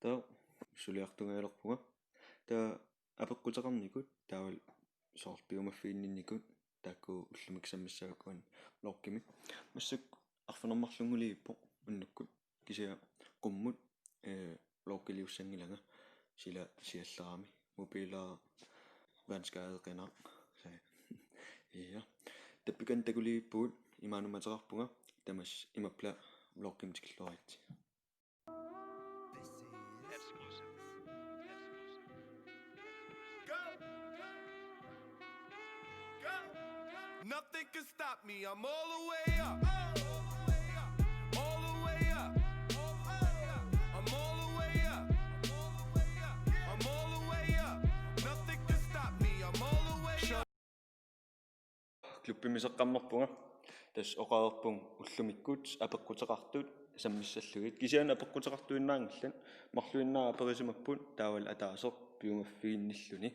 Та сулиартунгаалерпунга та апеккутеқарникут таавал соорпиумаффииннинникут таакку уллумиксаммиссагаккуан лоркими массак арфанермарлунгулииппо уннуккут кисиа qumмут лоркилиуссангилага сила сиаллерами мобила ванскаадеқина са ja таппикан такулииппуут имаануматерарпунга тамас имапла лоркимтикиллуаритси. Nothing can stop me, I'm all the way up. All the way up. I'm all the way up. I'm all the way up. Nothing can stop me, I'm all the way up. Клуппимисеққаммерпунга тас оқаерпун уллумиккут апеққутеқартут саммиссаллугит кисиана апеққутеқартуиннаангиллан марлуиннаа аперисимаппут таавал атаасеқ пиумаффиинниллуни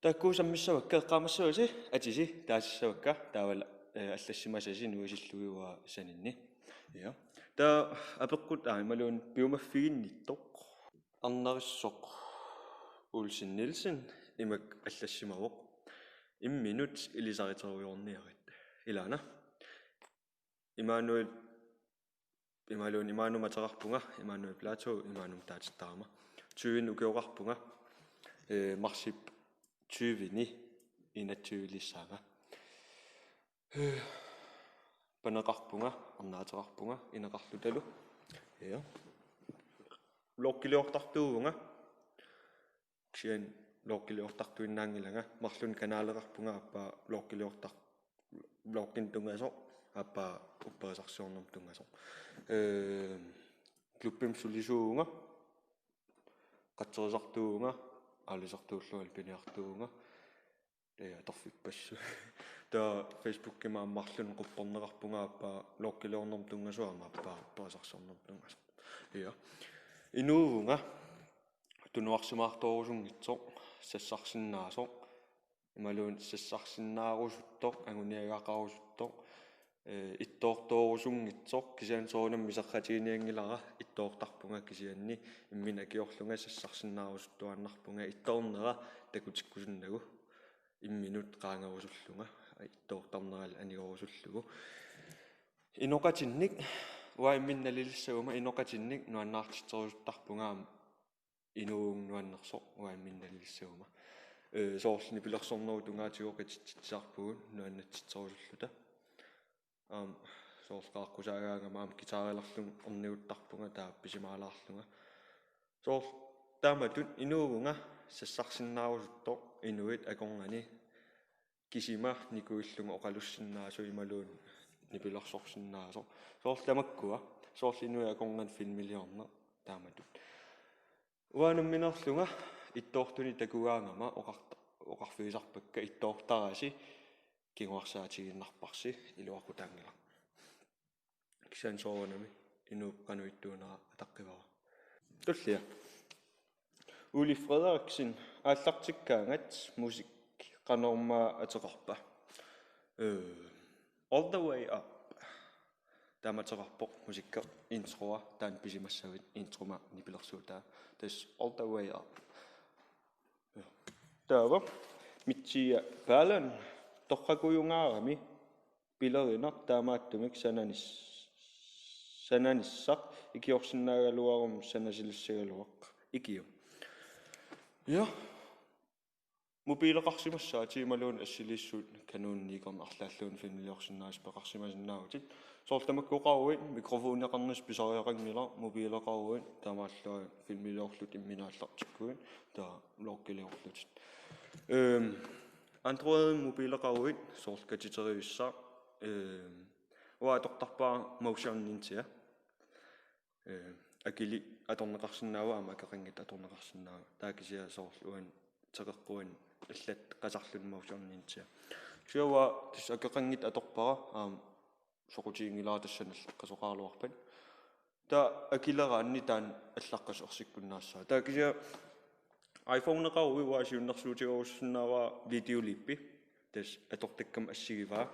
такку саммиссавакка эққамассаваси атиси таассавакка таавал аллассимасаси нуисиллугиуа санинни я та апеққут аималуун пиумаффигинниттоқ арнариссоқ Ulsen Nielsen имак аллассимавоқ имминут илисаритеруйорниарит илана имануэл имануматерарпунга имануэл плато иманум таатиттарма 20 укеоқарпунга марсип 20-ни инатсуилиссаага панеқарпунга арнаатерарпунга инеқарлуталу я локкилиортартуувнга ксиан локкилиортартуиннаангилага марлун канаалеқарпунга аппа локкин тунгасо аппа упперисарсиорнум тунгасо клуппим сулисуунга қатсерисартуунга алисартууллуал пиниартуунга торфиппассу та Facebook кема марлун қуппернеқарпунга аппа локкилиорнум тунгасуама аппа упперисарсиорнум тунгасо я инуувнга тунуарсимаарторусунгитсо сассарсиннаасо ималуун сассарсиннаарусутто агуниагаақарусутто иттоорторусунгитсо кисиан соонам мисаққатииниангилара иттоортарпунга кисианни иммина киорлунга сассарсиннаарусуттуаннарпунга иттоорнера такутиккусуннагу имминут qaangerusуллунга иттоортарнерал анигорусуллугу иноқатинник уаимминналилиссагума иноқатинник нуаннаартитсерусуттарпунгаам инуунгнуаннерсо уаимминналилиссагума соорсни пилерсорнеру тунгаатигоқатитсаарпугун нуаннатситсерусуллута соорсқааққусаагаагамаам гитаарилерлун орниуттарпунга таа писимаалаарлунга соор тааматут инуугунга сассарсиннаарусутто инуит акорнани кисима никуиллунга оқалуссиннаасу ималуун нипилерсорсиннаасо соор тамаккуа соорлинуи акорнан филмилиорна тааматут уанумминерлунга иттоортуни такугаангама оқарфигисарпакка иттоортараси кигуарсаатигиннарпарси илуақутаангила кисан соонами инуупқануиттуунера атаққивара туллиа Uli Frederiksen ааллартиккаангат мусик канормаа атеқарпа All the way up таматерарпоқ мусикка интроа таан писимассавит интрома нипилерсуутаа тас All the way up таава митсия палан торракуюнгаарами пилеринар таамааттумик сананиссақ икиорсиннаагалуарум санасилиссагалуақ икиу ja мобилеқарсимассаати ималуун ассилиссуут кануунникерна арлааллуун финилиорсиннаас пеқарсимасиннаагутит соортамаккоқаруит микрофонеқарнис писариақангила мобилеқаруит тамааллуа финилиорлут имминааллартиккуит таа локкилиорлутит Android мобилеқаруит сооркатитериуссаа уаатортарпаа моушаннинтиа акили аторнеқарсинаава амакеқангит аторнеқарсинаава таакисиа соорлуан теқеққуан аллат қасарлун моушаннинтиа сиуа тис акеқангит аторпара соқутиингилаа тассаналла қасоқаалуарпат та акилераанни таан аллаққас орсиккуннаассаа таакисиа iPhone-неқаруи уасиуннэрсуутигоруссинаава видеолиппи тас атортаккам ассигиваа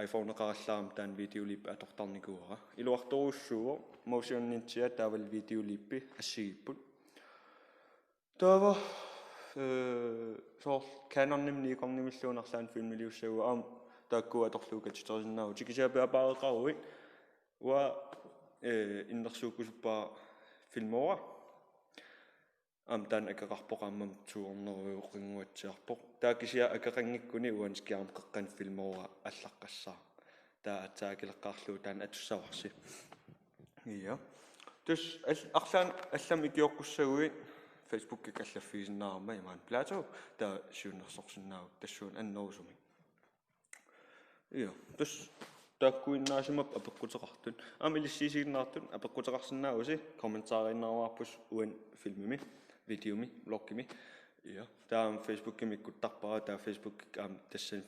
iPhone qarallarm taan videolippi atortarnikuara iluartoruussuugo motionnintia taaval videolippi assigipput taava so Canon-nimni iqornimilluunarlaan filmiliussagu aam taakku atorluuka titorinnaagu tikisiapiapaareqaruit wa innersuukkusuppaa filmoora am taan akaqarpoqammam tuorneruuqinguatsiarpoq taakisia akaqangikkuni uan skiaam qaqqan filmoora allaqqassaa taa ataakileqqaarluu taan atussavaarsi iya tus arlaan allam ikiorqussaguit Facebook kallaffiisinnaarma imaan plato taa siunnersorsinnaagu tassuun annerusumi iya tus taakkuinnaasimmap apeqqutеqartun amilissiisiinnaartun apeqqutеqarsinnaagusi kommentaariinnaruarpus uan filmimi videomi bloggimi iya taa Facebookimi kuttarpara taa Facebook tassan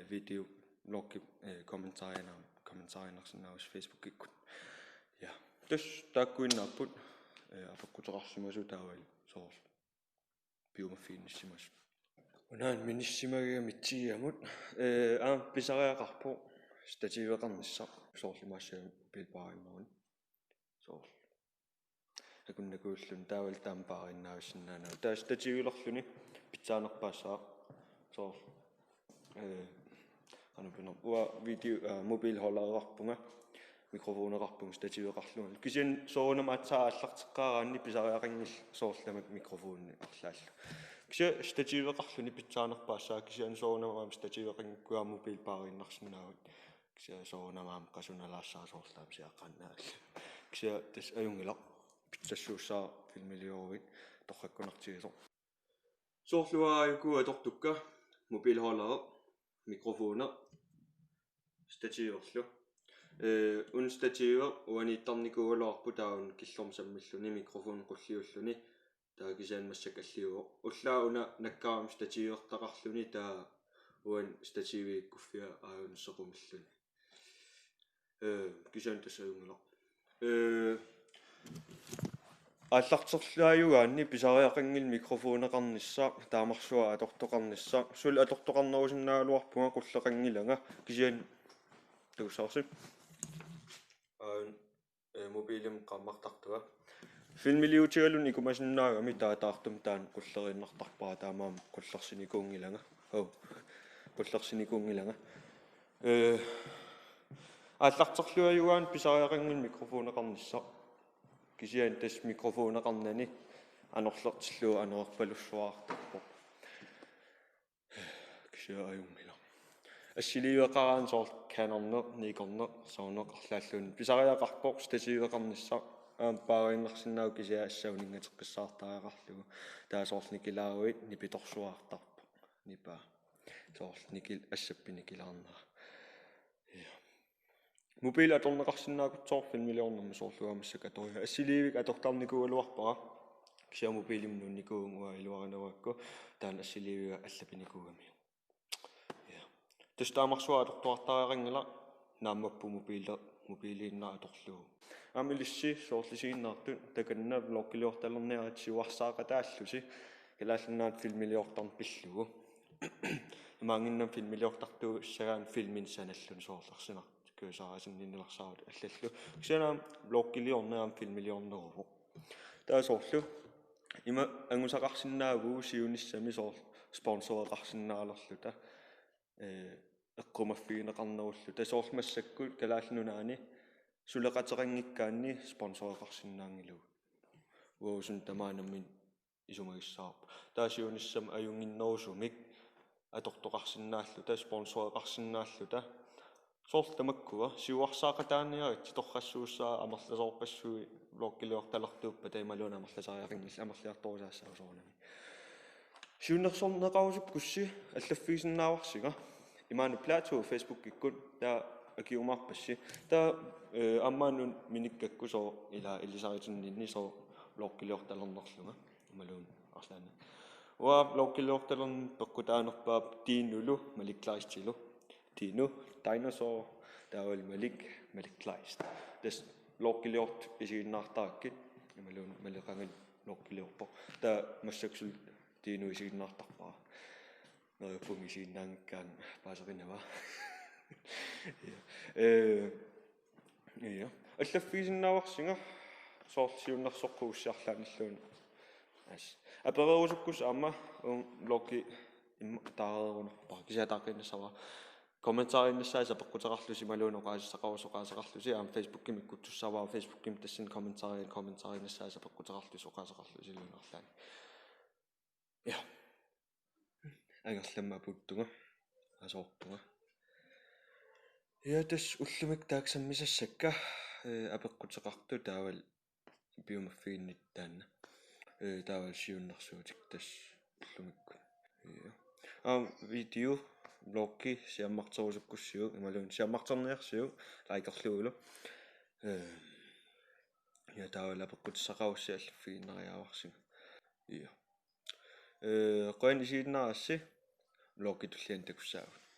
video bloggi kommentaariinnersinnaagus Facebookikkut ja tus taakkuinnaarput apeqqutеqarsimasu taawal soor biomaffiinnissimas unaan minissimagamitsigiamut pisariaqarpo stativeqarnissa soorlimaassaan pilpaarimmaun soor akunnakuullun taawal taampaarinnaavissinnaanaa taa stativilerluni pitsaanerpaassaa soor qanupinner ua video mobiilhollerarpunga mikrofoneqarpung stativeqarlunga kisian soorunamaatsaa аллартеққаараанни писариақангил соорлама микрофоонни арлаалла кися стативеқарлуни питсаанерпаассаа кисиан соорунамаам стативеқангиккуа мобилпаарииннарсинаагут кися соорунамаам қасуналаассаа соорлаам сиаққаннаалла кися тас аюнгила питсассууссаа филмилиоруит торраккунартигисо соорлуааюку атортукка мобилхоллер микрофоне стативерлу unstativer uaniittarnikuuloorpu taun killormsammilluni mikrofon qulliulluni taa kisianmassak alliuo ullaauna nakkaaram stativertaqarluni taa uan stativiikkuffia aajunsequmilluni kisian tassaungula аллартерлааюгаанни писариақангил микрофонеқарнisса таамарсуа аторtoqarnissa сул аторtoqarnerусиннаалуарпунга qulleqangilanga кисиан тусаарси мобилим qammartartuga filmiliutigalun ikumasinnaagami taataartum taan qullerinnartarpara taamaam qullersinikuungilanga qullersinikuungilanga аллартерлуаюгаан писариақангил микрофонеқарнisса кисиан тас микрофонеқарнани анерлертиллуу анерпалуссуаартарпо кисиа аюнгила ассиливеқараан соор канерне никорне саунеқарлааллуун писариақарпоқ стативеқарнisса паарииннарсиннау кисиа ассаунингатеққиссаартариақарлугу таасоорлникилааруит нипиторсуаартарпо нипа соорлникил ассаппиникилаарнера мобил аторнеқарсиннаакутсоор филмилиорнэрми соорлуамассак аториа ассиливик атортарникуалуарпара кисиа мобилимнунникуунгуа илуаринавакку таан ассиливига аллапиникуугами тестаамарсуа аторторартариақангила нааммаппу мобилииннаа аторлугу амилисси соорлисииннаарту таканна блоккилиорталерниарат сиуарсаақатааллуси калааллунаат филмилиортарн пиллугу имаангиннам филмилиортартуу сагаан филмин саналлун соорларсинар кюсаасинниннеларсаавут аллаллу кисанаам блоккилиорнеам филмилиорнеруву таасоорлу има ангусақарсинаагуу сиуниссами соор спонсореқарсинаалерлута эққумаффигинеқарнеруллу тасоорлмассаккут калааллунаани сулеқатерангиккаанни спонсореқарсинаангилугу уусун тамаанаммин исумагиссаарпа таасиуниссам аюнгиннерусумик атортоқарсинааллута спонсореқарсинааллута соорлтамаккуа сиуарсаақатааниарит торрассууссаа амерласоорпассуи блоккилиорталертууппа таймалуна амерласариақингил амерлиарторусаассаа соорнами сиуннерсорнеқарусуп кусси аллаффигисиннааварсига имаanu плату Facebook иккут таа акиумаарпасси таа аммаанун миниккакку соо ила илисаритиннинни соо блоккилиорталернерлуга малуун арлаана уа блоккилиорталерн пеккутаанерпаап тииннулу маликларистилу тиину dinosaur таавал маликлаист тас блоккилиорт исигиннаартааккит малуун малеқангил блоккилиорпо таа массаксул тиину исигиннаартарпара нерпунг исигиннаангкаан паасеринава Ja. Аллаффигисиннааварсинга соортиуннарсоққуussiарлааниллуун ас аперерусуккус аама локи таарерунерпар кисаатааққиннассава комментарииннассааса пеққутеқарлуси малуунеқ аасақавасоқаасақарлуси аама фейсбукки миккутсуссаваа фейсбукки тассин комментарииннассааса пеққутеқарлуси оқаасақарлуси луунерлаани я агерламма путтунга асоортунга я тас уллумик тааксаммисассакка апеққутеқарту таавал биомаффииннит таанна таавал сиуннэрсуутик тас уллумикку видео блогги сиаммартерусуккуссиу ималуун сиаммартерниарсиу лайкерлуулу я таавал апеққутеқаруссиа аллаффигиннариааварсинга я qoin isiinnaarassi блогги туллиан такуссаавут